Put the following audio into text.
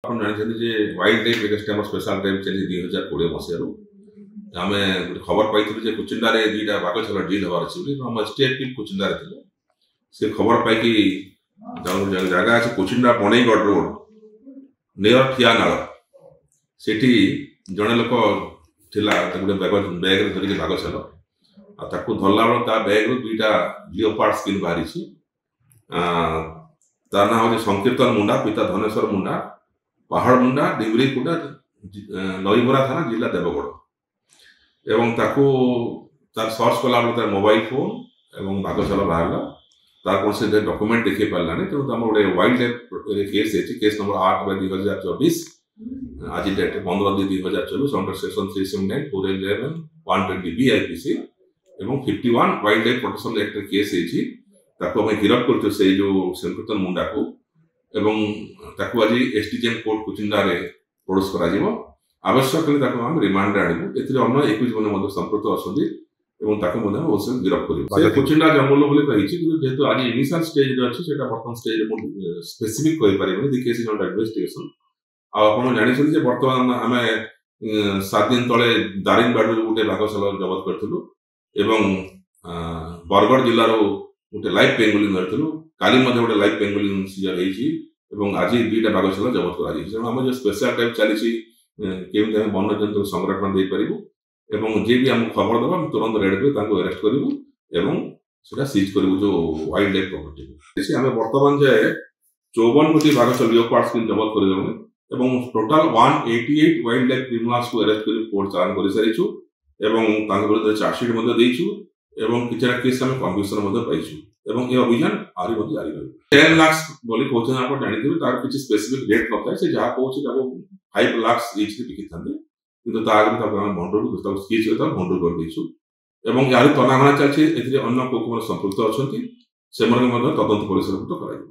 ଆପଣ ଜାଣିଛନ୍ତି ଯେ ୱାଇଲ୍ଡ ଲାଇଫ୍ ଏଗେନ୍ଷ୍ଟ ଆମର ସ୍ପେଶାଲ ଡ୍ରାଇଭ୍ ଚାଲିଛି 2020 ମସିହାରୁ। ଆମେ ଗୋଟେ ଖବର ପାଇଥିଲୁ ଯେ କୁଚିଣ୍ଡାରେ ଦୁଇଟା ବାଘ ଛେଲ ଡିଲ୍ ହେବାର ଅଛି ବୋଲି। ଆମ STF ଟିମ୍ କୁଚିଣ୍ଡାରେ ଥିଲେ। ସେ ଖବର ପାଇକି ଜାଗା ଅଛି କୁଚିଣ୍ଡା ବଣେଇଗଡ଼ ରୋଡ ନିୟର ଠିଆନାଳ, ସେଠି ଜଣେ ଲୋକ ଥିଲା ଗୋଟେ ବ୍ୟାଗ୍ରେ ଧରିକି ବାଘ ଛେଲ, ଆଉ ତାକୁ ଧରିଲା ବେଳେ ତା ବ୍ୟାଗ୍ରୁ ଦୁଇଟା ଲିଓପାର୍ଡ ସ୍କିନ୍ ବାହାରିଛି। ତା ନାଁ ହେଉଛି ସଂକୀର୍ତ୍ତନ ମୁଣ୍ଡା, ପିତା ଧନେଶ୍ୱର ମୁଣ୍ଡା, ପାହାଡ଼ ମୁଣ୍ଡା, ଡିମ୍ରିକୁଟା, ନଈବରା ଥାନା, ଜିଲ୍ଲା ଦେବଗଡ଼। ଏବଂ ତାକୁ ତାର ସର୍ଚ୍ଚ କଲାବେଳେ ତାର ମୋବାଇଲ ଫୋନ୍ ଏବଂ ବାଘ ଛେଲ ବାହାରିଲା। ତାର କୌଣସି ଡକ୍ୟୁମେଣ୍ଟ ଦେଖେଇ ପାରିଲାନି, ତେଣୁ ଆମର ଗୋଟେ ୱାଇଲ୍ଡ ଲାଇଫ୍ କେସ୍ ହେଇଛି। କେସ୍ ନମ୍ବର 8/2024, ଆଜି ଡେଟ୍ 15/2/2024 ଅଣ୍ଡର ସେକ୍ସନ 379 411 120 BIPC ଏବଂ 51 ୱାଇଲ୍ଡ ଲାଇଫ୍ ପ୍ରୋଟେକ୍ସନ ଆକ୍ଟରେ କେସ୍ ହେଇଛି। ତାକୁ ଆମେ ଗିରଫ କରୁଛୁ ସେଇ ଯୋଉ ସଂକୀର୍ତ୍ତନ ମୁଣ୍ଡାକୁ, ଏବଂ ତାକୁ ଆଜି SDJM କୋର୍ଟ କୁଚିଣ୍ଡାରେ ପ୍ରଡ୍ୟୁସ କରାଯିବ। ଆବଶ୍ୟକ ହେଲେ ତାକୁ ଆମେ ରିମାଣ୍ଡରେ ଆଣିବୁ। ଏଥିରେ ଅନ୍ୟ 21 ଜଣ ମଧ୍ୟ ସମ୍ପୃକ୍ତ ଅଛନ୍ତି ଏବଂ ତାକୁ ମଧ୍ୟ ଅବଶ୍ୟ ଗିରଫ କରିବୁ। ସେ କୁଚିଣ୍ଡା ଜଙ୍ଗଲ ବୋଲି କହିଛି, କିନ୍ତୁ ଯେହେତୁ ଆଜି ଇନିସିଆଲ ଷ୍ଟେଜରେ ଅଛି, ସେଟା ବର୍ତ୍ତମାନ ଷ୍ଟେଜରେ ମୁଁ ସ୍ପେସିଫିକ କହିପାରିବିନି। ଦି କେସ୍ ଇଜ ଅଣ୍ଡର ଇନଭେଷ୍ଟିଗେସନ। ଆଉ ଆପଣ ଜାଣିଛନ୍ତି ଯେ ବର୍ତ୍ତମାନ ଆମେ 7 ଦିନ ତଳେ ଦାରିଙ୍ଗବାଡ଼ିରୁ ଗୋଟେ ବାଘ ଛେଲ ଜବତ କରିଥିଲୁ ଏବଂ ବରଗଡ଼ ଜିଲ୍ଲାରୁ ଗୋଟେ ଲାଇଭ୍ ପେଙ୍ଗୁଲିନ୍ ଧରିଥିଲୁ। କାଲି ମଧ୍ୟ ଗୋଟେ ଲାଇଭ୍ ପେଙ୍ଗୁଲିନ୍ ସିଜର ହେଇଛି ଏବଂ ଆଜି 2ଟା ବାଘ ଛେଲ ଜବତ କରାଯାଇଛି। ତେଣୁ ଆମର ଯେଉଁ ସ୍ପେଶାଲ ଡ୍ରାଇଭ୍ ଚାଲିଛି, କେମିତି ଆମେ ବନ୍ୟଜନ୍ତୁ ସଂରକ୍ଷଣ ଦେଇପାରିବୁ ଏବଂ ଯିଏ ବି ଆମକୁ ଖବର ଦେବ ଆମେ ତୁରନ୍ତ ରେଡ୍ କରି ତାଙ୍କୁ ଆରେଷ୍ଟ କରିବୁ ଏବଂ ସେଟା ସିଜ୍ କରିବୁ ଯେଉଁ ୱାଇଲ୍ଡ ଲାଇଫ୍ ପ୍ରପର୍ଟିକୁ। ଆମେ ବର୍ତ୍ତମାନ ଯେ 54ଟି ବାଘ ଛେଲ ଲିଓପାର୍ଡ ସ୍କିନ୍ ଜବତ କରିଦେବୁ ଏବଂ ଟୋଟାଲ 188 ୱାଇଲ୍ଡ ଲାଇଫ୍ କ୍ରିମିନାଲ୍ସକୁ ଆରେଷ୍ଟ କରି କୋର୍ଟ ଚାଲାଣ କରିସାରିଛୁ ଏବଂ ତାଙ୍କ ବିରୁଦ୍ଧରେ ଚାର୍ଜସିଟ୍ ମଧ୍ୟ ଦେଇଛୁ ଏବଂ କିଛିଟା କେସ୍ ଆମେ କନଭିକ୍ସନ ମଧ୍ୟ ପାଇଛୁ ଏବଂ ଏ ଅଭିଯାନ ଆହୁରି ମଧ୍ୟ ଜାରି ରହିବ। 10 ଲାଖ ବୋଲି କହୁଛନ୍ତି, ଆପଣ ଜାଣିଥିବେ ତାର କିଛି ସ୍ପେସିଫିକ ରେଟ୍ ନଥାଏ। ସେ ଯାହା କହୁଛି ତାକୁ 5 ଲାଖ ଇଚ୍ରେ ବିକିଥାନ୍ତି, କିନ୍ତୁ ତା ଆଗରୁ ତାକୁ ଆମେ ଭଣ୍ଡୁର ତାକୁ ସ୍କିଚ୍ କରି ତାକୁ ଭଣ୍ଡୁର କରିଦେଇଛୁ ଏବଂ ଆହୁରି ତନାଘନା ଚାଲିଛି। ଏଥିରେ ଅନ୍ୟ କୋଉ ସମ୍ପୃକ୍ତ ଅଛନ୍ତି, ସେମାନଙ୍କୁ ମଧ୍ୟ ତଦନ୍ତ ପରିସରଭୁକ୍ତ କରାଯିବ।